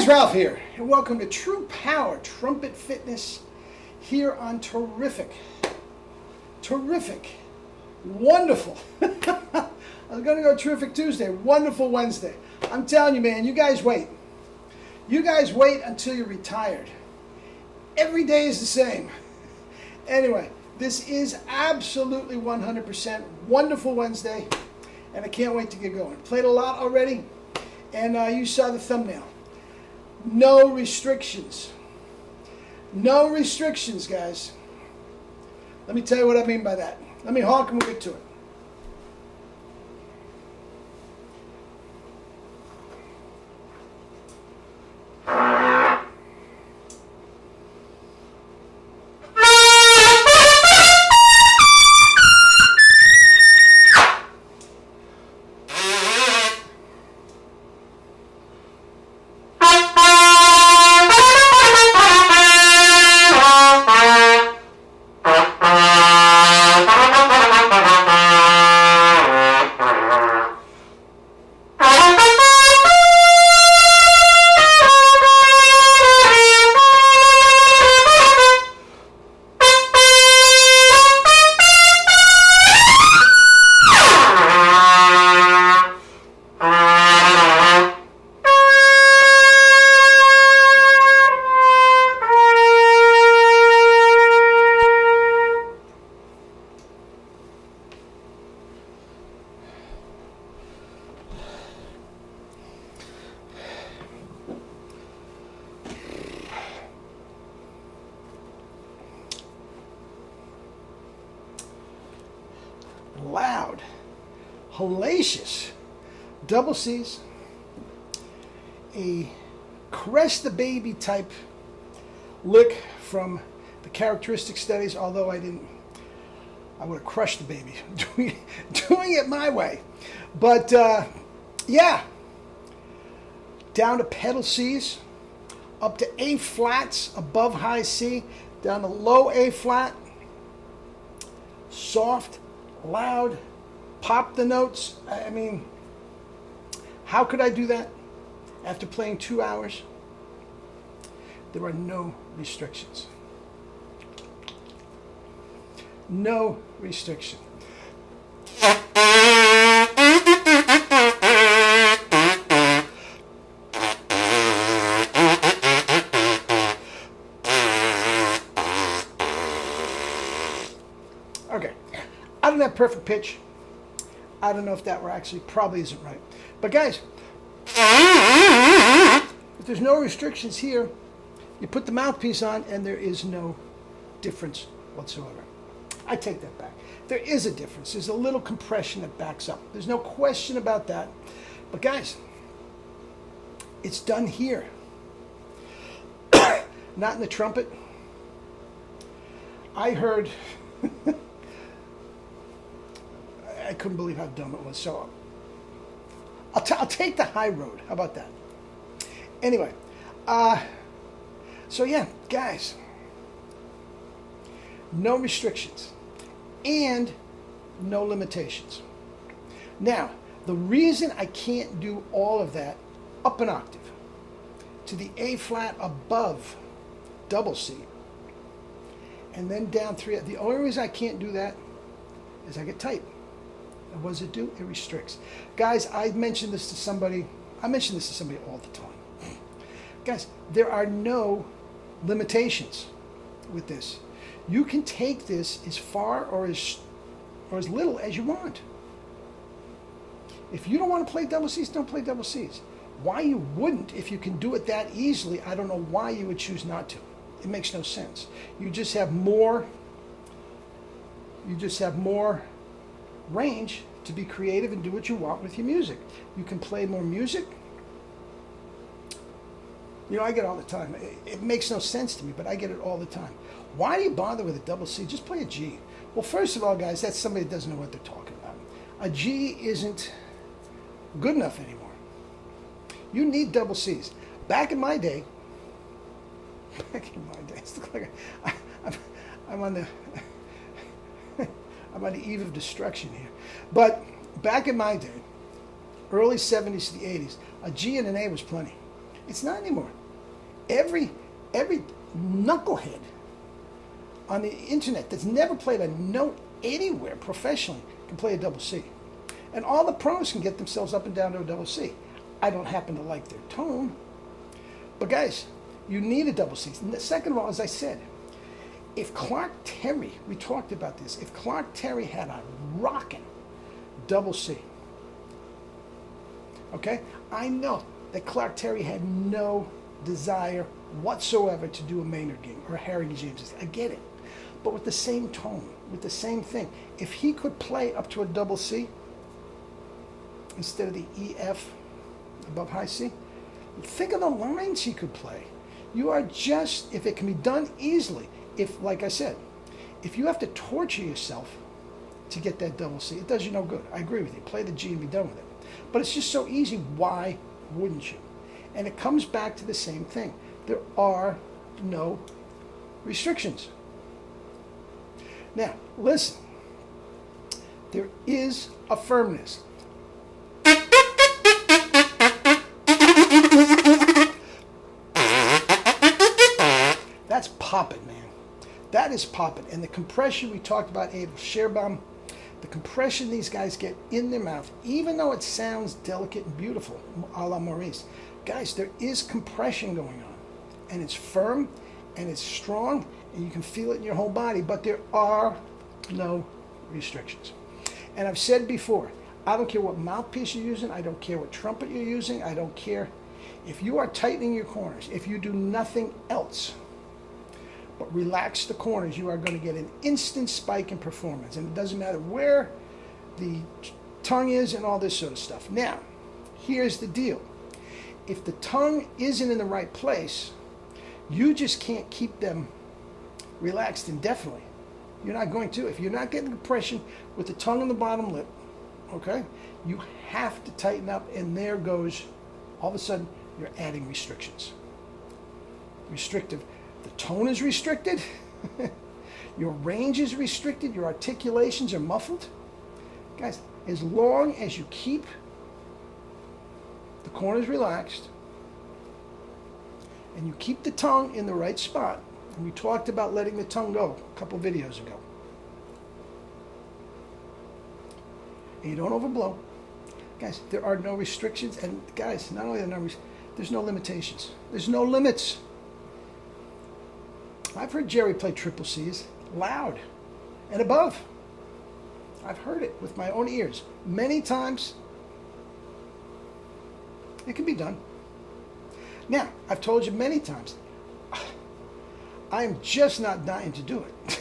Ralph here, and welcome to True Power Trumpet Fitness here on Terrific, wonderful. I was going to go Terrific Tuesday, wonderful Wednesday. I'm telling you, man, you guys wait. You guys wait until you're retired. Every day is the same. Anyway, this is absolutely 100% wonderful Wednesday, and I can't wait to get going. Played a lot already, and you saw the thumbnail. No restrictions. No restrictions, guys. Let me tell you what I mean by that. Let me honk and we'll get to it. Loud, hellacious, double C's, a caress the baby type lick from the characteristic studies, although I would have crushed the baby doing it my way. But yeah, down to pedal C's, up to A flats above high C, down to low A flat, soft, loud, pop the notes. I mean, how could I do that after playing 2 hours? There are no restrictions. No restriction. Okay. I don't have perfect pitch. I don't know if that were actually probably isn't right. But guys, if there's no restrictions here, you put the mouthpiece on and there is no difference whatsoever. I take that back. There is a difference. There's a little compression that backs up. There's no question about that. But guys, it's done here. Not in the trumpet. I heard... I couldn't believe how dumb it was. So I'll take the high road. How about that? Anyway, so yeah, guys, no restrictions and no limitations. Now, the reason I can't do all of that up an octave to the A flat above double C and then down 3, the only reason I can't do that is I get tight. And what does it do? It restricts. Guys, I mention this to somebody all the time. Guys, there are no limitations with this. You can take this as far or as little as you want. If you don't want to play double C's, don't play double C's. Why you wouldn't, if you can do it that easily, I don't know why you would choose not to. It makes no sense. You just have more range to be creative and do what you want with your music. You can play more music. You know, I get it all the time. It makes no sense to me, but I get it all the time. Why do you bother with a double C? Just play a G. Well, first of all, guys, that's somebody that doesn't know what they're talking about. A G isn't good enough anymore. You need double C's. Back in my day, it's like I'm on the eve of destruction here. But back in my day, early 70s to the 80s, a G and an A was plenty. It's not anymore. Every knucklehead on the internet that's never played a note anywhere professionally can play a double C. And all the pros can get themselves up and down to a double C. I don't happen to like their tone. But guys, you need a double C. Second of all, as I said, if Clark Terry, we talked about this, if Clark Terry had a rockin' double C, okay? I know that Clark Terry had no desire whatsoever to do a Maynard gig or a Harry James. I get it. But with the same tone, with the same thing, if he could play up to a double C instead of the E, F above high C, think of the lines he could play. You are just, if it can be done easily, if, like I said, if you have to torture yourself to get that double C, it does you no good. I agree with you. Play the G and be done with it. But it's just so easy. Why wouldn't you? And it comes back to the same thing. There are no restrictions. Now, listen. There is a firmness. That's popping, man. That is popping. And the compression we talked about, Adel Scherbaum, the compression these guys get in their mouth, even though it sounds delicate and beautiful, a la Maurice. Guys, there is compression going on. And it's firm, and it's strong, and you can feel it in your whole body, but there are no restrictions. And I've said before, I don't care what mouthpiece you're using, I don't care what trumpet you're using, I don't care. If you are tightening your corners, if you do nothing else but relax the corners, you are going to get an instant spike in performance. And it doesn't matter where the tongue is and all this sort of stuff. Now, here's the deal. If the tongue isn't in the right place, you just can't keep them relaxed indefinitely. You're not going to. If you're not getting compression with the tongue and the bottom lip, okay, you have to tighten up, and there goes, all of a sudden, you're adding restrictions. Restrictive. The tone is restricted. Your range is restricted. Your articulations are muffled. Guys, as long as you keep the corners relaxed and you keep the tongue in the right spot, and we talked about letting the tongue go a couple videos ago, and you don't overblow, guys, there are no restrictions. And guys, not only are there no there's no limitations. There's no limits. I've heard Jerry play triple C's loud and above. I've heard it with my own ears many times. It can be done. Now, I've told you many times, I am just not dying to do it.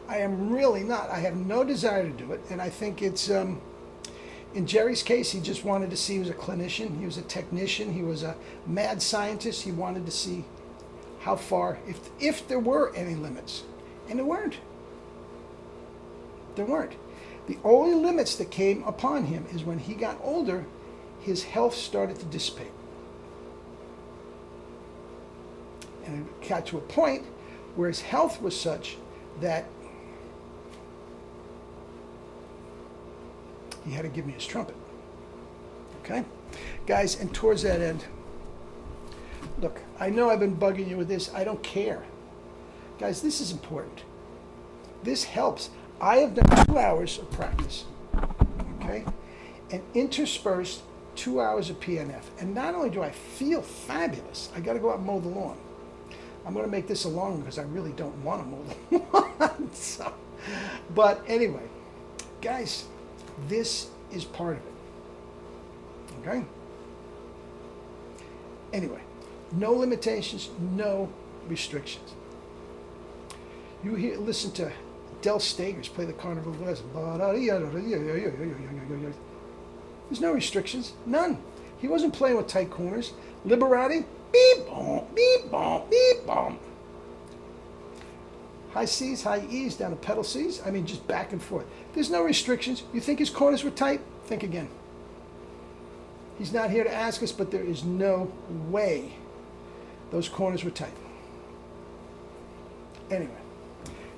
I am really not. I have no desire to do it, and I think it's, in Jerry's case, he just wanted to see. He was a clinician, he was a technician, he was a mad scientist. He wanted to see how far, if there were any limits. And there weren't. There weren't. The only limits that came upon him is when he got older, his health started to dissipate. And it got to a point where his health was such that he had to give me his trumpet. Okay? Guys, and towards that end, look, I know I've been bugging you with this. I don't care. Guys, this is important. This helps. I have done 2 hours of practice, okay? And interspersed 2 hours of PNF. And not only do I feel fabulous, I got to go out and mow the lawn. I'm going to make this a long one because I really don't want to mow the lawn. So, but anyway, guys, this is part of it, okay? Anyway, no limitations, no restrictions. You hear, listen to Del Stagers play the Carnival of Lesson. There's no restrictions, none. He wasn't playing with tight corners. Liberati, beep, boom, beep, boom, beep, boom. High C's, high E's, down to pedal C's. I mean, just back and forth. There's no restrictions. You think his corners were tight? Think again. He's not here to ask us, but there is no way those corners were tight. Anyway,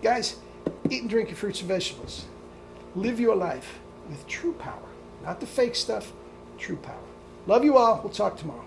guys, eat and drink your fruits and vegetables. Live your life with true power. Not the fake stuff, true power. Love you all. We'll talk tomorrow.